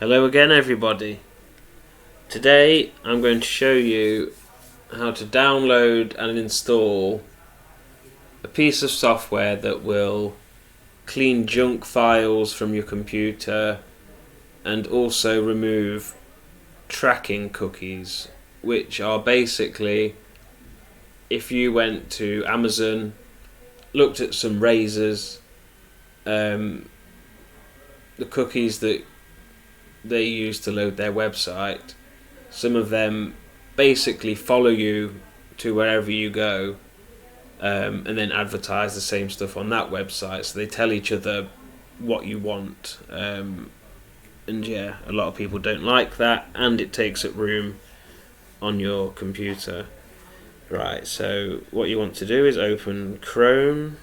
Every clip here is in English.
Hello again, everybody. Today I'm going to show you how to download and install a piece of software that will clean junk files from your computer and also remove tracking cookies, which are basically, if you went to Amazon, looked at some razors, the cookies that they use to load their website, some of them basically follow you to wherever you go, and then advertise the same stuff on that website. So they tell each other what you want, and yeah, a lot of people don't like that, and it takes up room on your computer. Right, so what you want to do is open Chrome.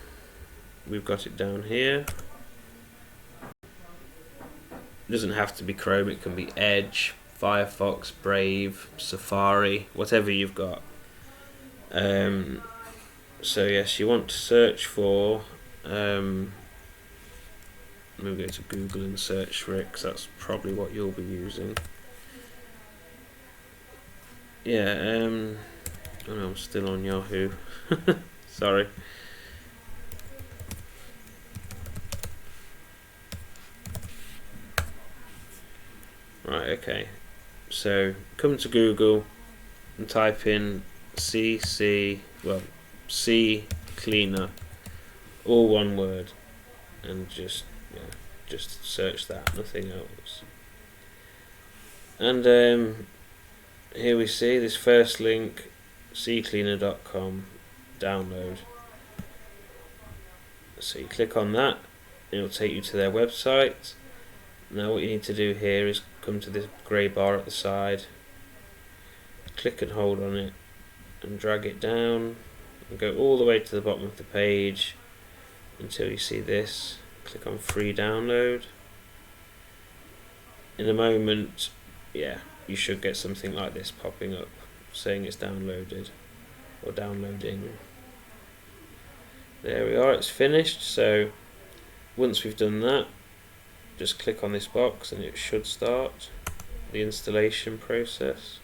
We've got it down here. It doesn't have to be Chrome, it can be Edge, Firefox, Brave, Safari, whatever you've got. So yes, you want to search for, we'll go to Google and search for it, because that's probably what you'll be using. Yeah, oh no, I'm still on Yahoo. Sorry. Right, okay. So come to Google and type in Ccleaner, all one word, and just search that, nothing else. And here we see this first link, ccleaner.com, download. So you click on that, it will take you to their website. Now what you need to do here is come to this grey bar at the side, click and hold on it and drag it down and go all the way to the bottom of the page until you see this. Click on free download. In a moment, yeah, you should get something like this popping up saying it's downloaded or downloading. There we are, it's finished. So once we've done that, just click on this box and it should start the installation process.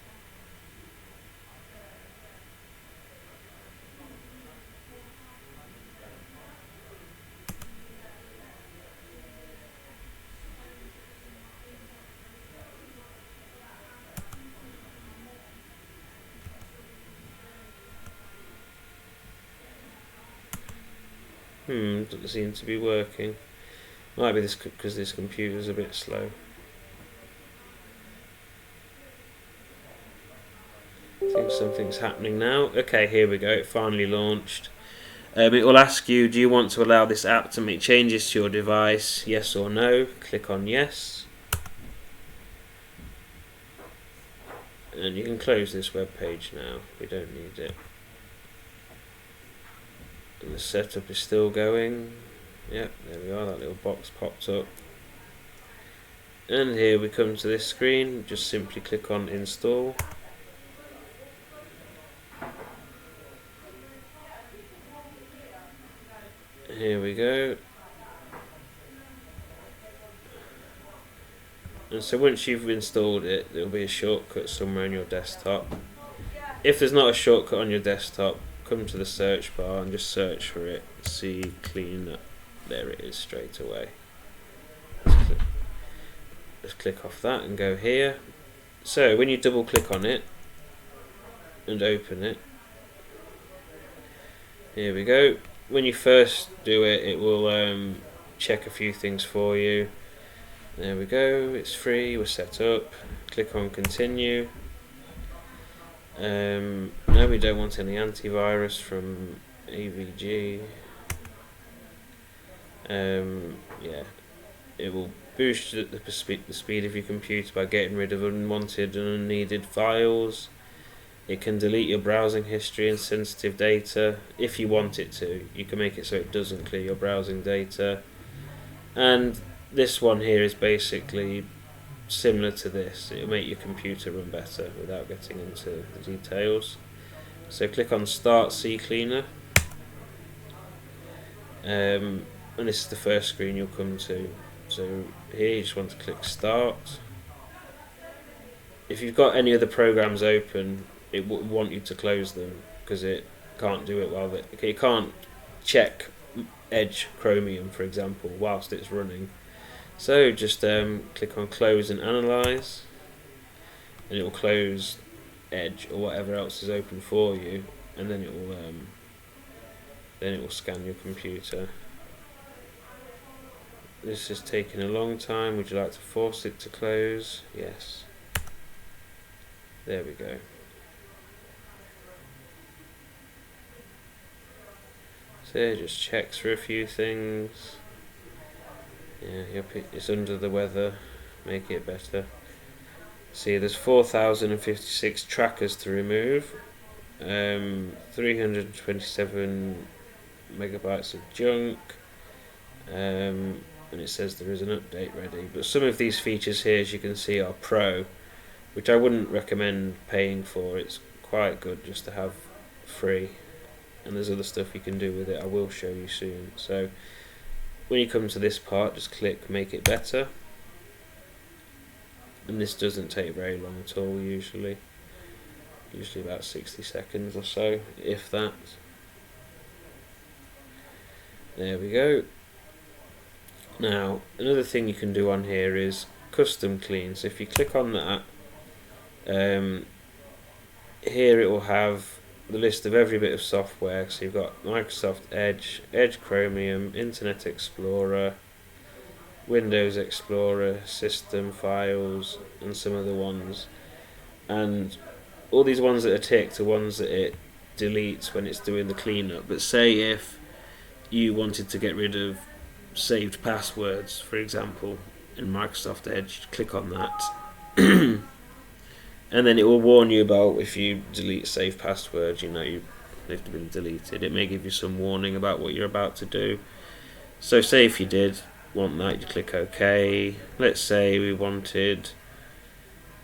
Doesn't seem to be working. Might be this because this computer's a bit slow. I think something's happening now. Okay, here we go. It finally launched. It will ask you, do you want to allow this app to make changes to your device? Yes or no. Click on yes. And you can close this web page now. We don't need it. And the setup is still going. Yep, there we are, that little box popped up. And here we come to this screen, just simply click on install. Here we go. And so once you've installed it, there'll be a shortcut somewhere on your desktop. If there's not a shortcut on your desktop, come to the search bar and just search for it. Ccleaner. There it is straight away. Let's click off that and go here. So when you double click on it and open it, here we go. When you first do it, it will check a few things for you. There we go, it's free, we're set up. Click on continue. No, we don't want any antivirus from AVG. Yeah, it will boost the speed of your computer by getting rid of unwanted and unneeded files. It can delete your browsing history and sensitive data if you want it to. You can make it so it doesn't clear your browsing data. And this one here is basically similar to this. It will make your computer run better without getting into the details. So click on Start Ccleaner. And this is the first screen you'll come to. So here you just want to click Start. if you've got any other programs open, it would want you to close them because it can't do it while it can't check Edge Chromium, for example, whilst it's running. So just click on Close and Analyze, and it will close Edge or whatever else is open for you, and then it will scan your computer. This is taking a long time. Would you like to force it to close? Yes. There we go. So it just checks for a few things. Yeah, it's under the weather. Make it better. See, there's 4,056 trackers to remove. 327 megabytes of junk. And it says there is an update ready. But some of these features here, as you can see, are pro, which I wouldn't recommend paying for. It's quite good just to have free, and there's other stuff you can do with it. I will show you soon. So when you come to this part, just click Make It Better, and this doesn't take very long at all. Usually about 60 seconds or so, if that. There we go. Now another thing you can do on here is custom clean. So if you click on that, here it will have the list of every bit of software. So you've got Microsoft Edge, Edge Chromium, Internet Explorer, Windows Explorer, System Files, and some other ones. And all these ones that are ticked are ones that it deletes when it's doing the cleanup. But say if you wanted to get rid of saved passwords, for example, in Microsoft Edge, click on that. And then it will warn you about if you delete saved passwords, they've been deleted. It may give you some warning about what you're about to do. So say if you did want that, you click OK. Let's say we wanted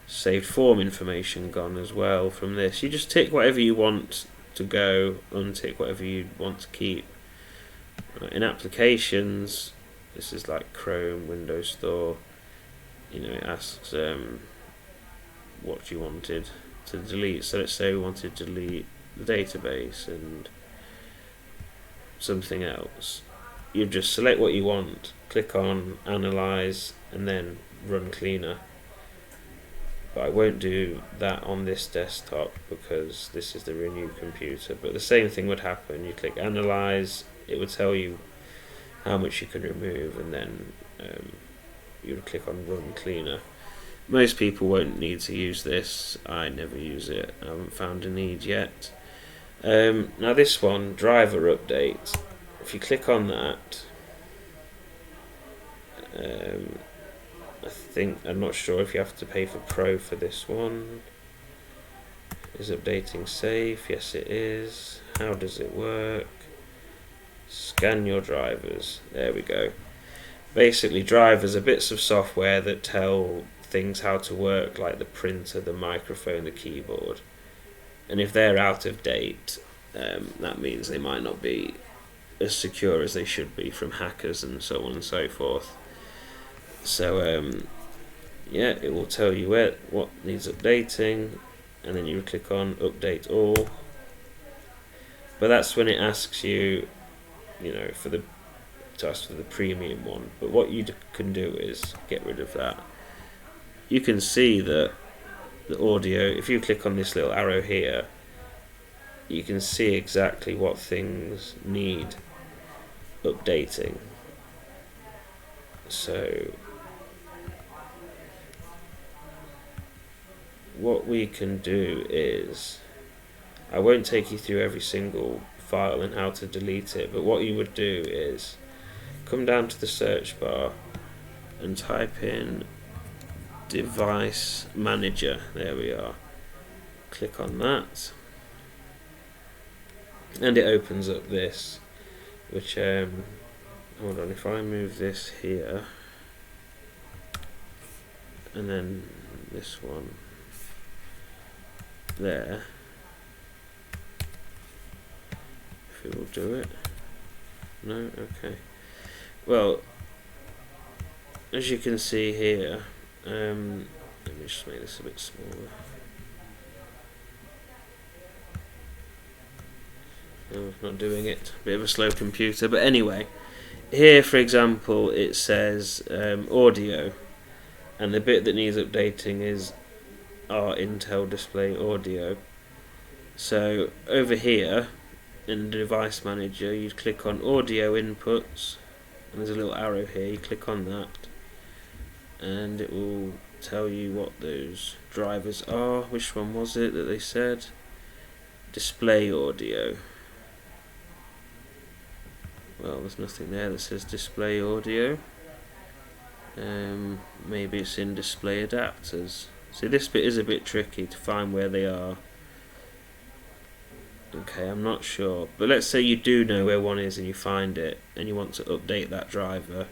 saved form information gone as well from this. You just tick whatever you want to go, untick whatever you want to keep. In applications, this is like Chrome, Windows Store. It asks what you wanted to delete. So let's say we wanted to delete the database and something else. You just select what you want, click on Analyze, and then Run Cleaner. But I won't do that on this desktop because this is the Renew computer. But the same thing would happen. You click Analyze, it would tell you how much you can remove, and then you would click on Run Cleaner. Most people won't need to use this. I never use it. I haven't found a need yet. Now this one, driver update. If you click on that, I'm not sure if you have to pay for Pro for this one. Is updating safe? Yes, it is. How does it work? Scan your drivers. There we go. Basically, drivers are bits of software that tell things how to work, like the printer, the microphone, the keyboard. And if they're out of date, that means they might not be as secure as they should be from hackers and so on and so forth. So yeah, it will tell you what needs updating, and then you click on Update All. But that's when it asks you, to ask for the premium one. But what you can do is get rid of that. You can see that the audio, if you click on this little arrow here, you can see exactly what things need updating. So what we can do is, I won't take you through every single file and how to delete it, but what you would do is come down to the search bar and type in Device Manager. There we are. Click on that, and it opens up this, which hold on, if I move this here and then this one there, if it will do it. No? Okay. Well, as you can see here, Let me just make this a bit smaller. Oh, not doing it. Bit of a slow computer, but anyway, here for example it says audio, and the bit that needs updating is our Intel display audio. So over here in the device manager, you click on audio inputs, and there's a little arrow here. You click on that, and it will tell you what those drivers are. Which one was it that they said? Display audio. Well, there's nothing there that says display audio. Maybe it's in display adapters. See, this bit is a bit tricky to find where they are. Okay, I'm not sure, but let's say you do know where one is and you find it and you want to update that driver.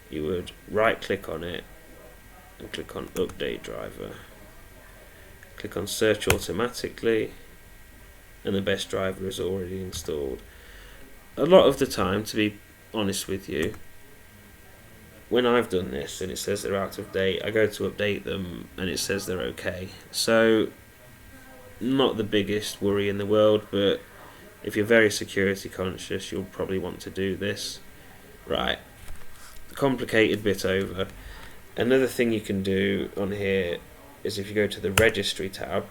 You would right click on it and click on update driver, click on search automatically, and the best driver is already installed. A lot of the time, to be honest with you, when I've done this and it says they're out of date, I go to update them and it says they're okay. So not the biggest worry in the world, but if you're very security conscious, you'll probably want to do this. Right, complicated bit over. Another thing you can do on here is if you go to the registry tab.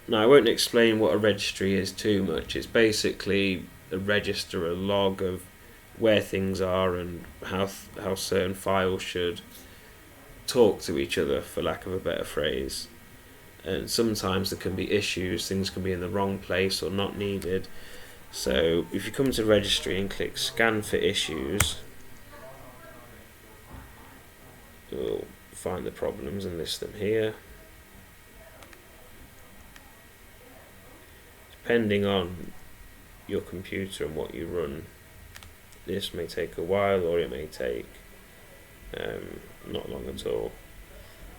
Now I won't explain what a registry is too much. It's basically a register, a log of where things are and how certain files should talk to each other, for lack of a better phrase. And sometimes there can be issues, things can be in the wrong place or not needed. So if you come to registry and click scan for issues, you'll find the problems and list them here. Depending on your computer and what you run, this may take a while or it may take not long at all.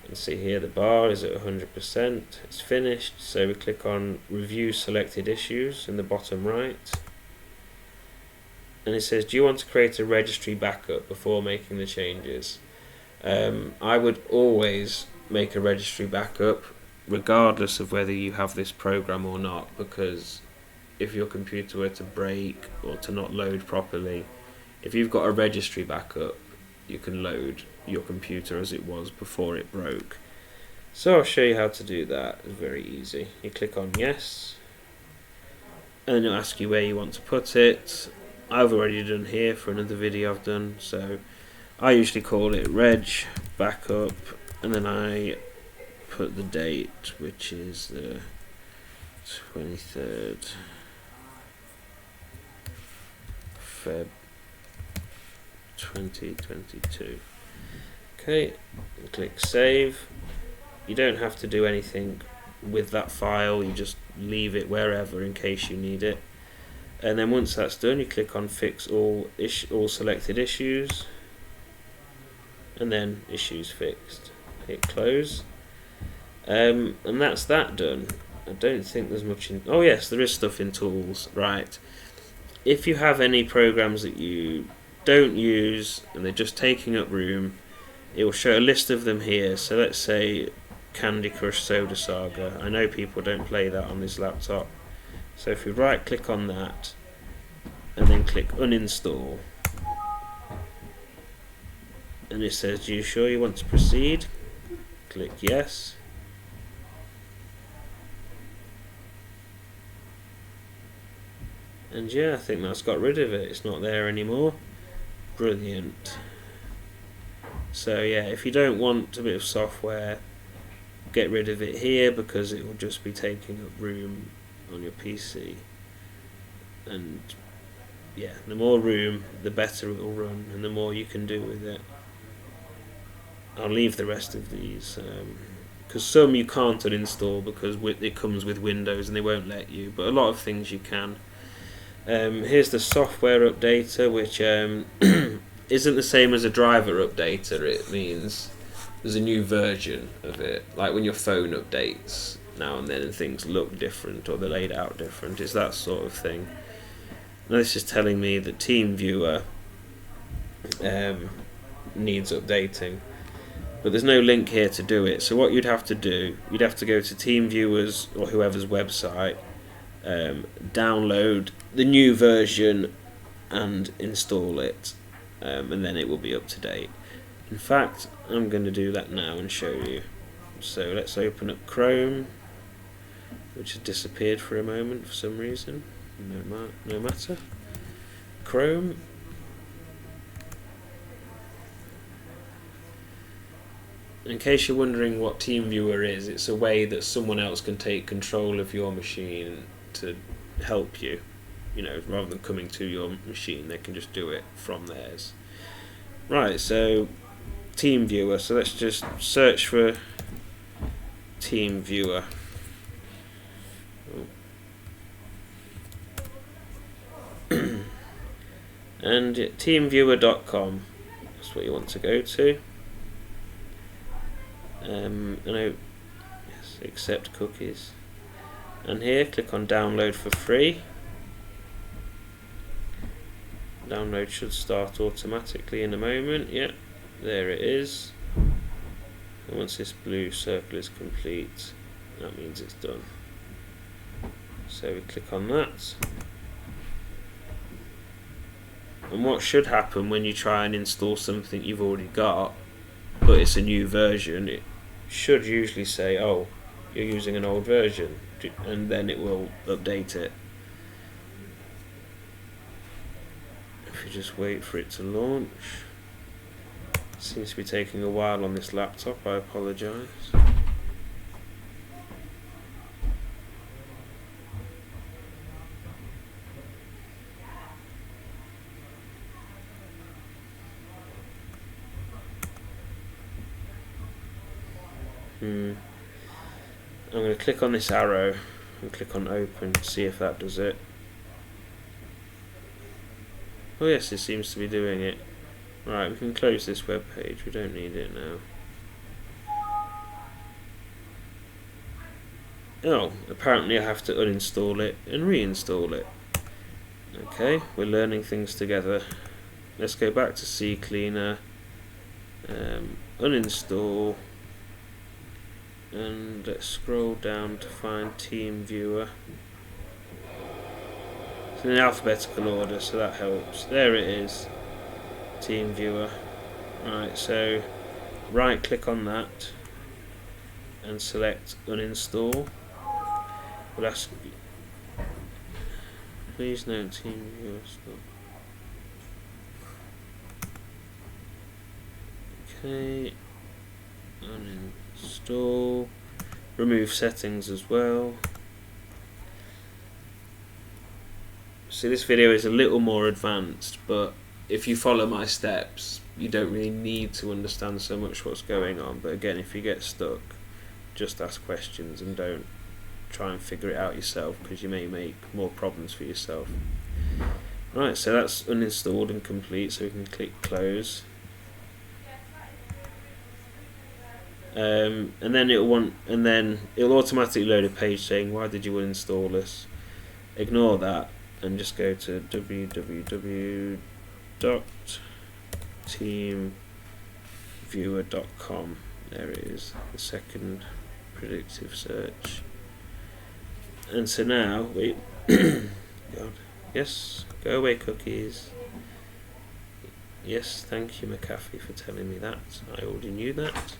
You can see here the bar is at 100%, it's finished, so we click on review selected issues in the bottom right, and it says, do you want to create a registry backup before making the changes? I would always make a registry backup regardless of whether you have this program or not, because if your computer were to break or to not load properly, if you've got a registry backup, you can load your computer as it was before it broke. So I'll show you how to do that. It's very easy. You click on yes, and then it'll ask you where you want to put it. I've already done here for another video I've done, so I usually call it reg backup, and then I put the date, which is the 23rd Feb 2022. Okay, click save. You don't have to do anything with that file, you just leave it wherever in case you need it. And then once that's done, you click on fix all selected issues, and then issues fixed. Hit close, and that's that done. I don't think there's much in. Oh yes, there is stuff in tools. Right, if you have any programs that you don't use and they're just taking up room, it will show a list of them here. So let's say Candy Crush Soda Saga. I know people don't play that on this laptop, so if you right click on that and then click uninstall, and it says, are you sure you want to proceed? Click yes. And yeah, I think that's got rid of it. It's not there anymore. Brilliant. So yeah, if you don't want a bit of software, get rid of it here, because it will just be taking up room on your PC. And yeah, the more room, the better it will run, and the more you can do with it. I'll leave the rest of these, because some you can't uninstall because it comes with Windows and they won't let you, but a lot of things you can. Here's the software updater, which isn't the same as a driver updater. It means there's a new version of it, like when your phone updates now and then and things look different or they're laid out different. It's that sort of thing. Now this is telling me that TeamViewer needs updating. but there's no link here to do it. So what you'd have to do, you'd have to go to TeamViewer's or whoever's website, download the new version and install it, and then it will be up to date. In fact, I'm going to do that now and show you. So let's open up Chrome, which has disappeared for a moment for some reason. No matter. Chrome. In case you're wondering what TeamViewer is, it's a way that someone else can take control of your machine to help you. You know, rather than coming to your machine, they can just do it from theirs. Right, so TeamViewer. So let's just search for TeamViewer. And teamviewer.com. That's what you want to go to. Yes, accept cookies. And here, click on download for free. Download should start automatically in a moment. Yeah, there it is. And once this blue circle is complete, that means it's done. So we click on that. And what should happen when you try and install something you've already got, but it's a new version, it should usually say, oh, you're using an old version, and then it will update it. If you just wait for it to launch. It seems to be taking a while on this laptop, I apologise. I'm going to click on this arrow and click on open, see if that does it. Oh yes, it seems to be doing it. Right, we can close this web page, we don't need it now. Oh, apparently I have to uninstall it and reinstall it. Okay, we're learning things together. Let's go back to Ccleaner, uninstall, and let's scroll down to find TeamViewer. It's in alphabetical order, so that helps. There it is, TeamViewer. Right, so right click on that and select uninstall. We'll ask you, please note TeamViewer stop. Okay, uninstall, remove settings as well. So this video is a little more advanced, but if you follow my steps you don't really need to understand so much what's going on. But again, if you get stuck, just ask questions and don't try and figure it out yourself, because you may make more problems for yourself. Right, so that's uninstalled and complete, so we can click close. And then it'll automatically load a page saying, why did you uninstall this? Ignore that and just go to www.teamviewer.com. There it is, the second predictive search. And so now wait. God, yes, go away cookies. Yes, thank you McAfee for telling me that. I already knew that.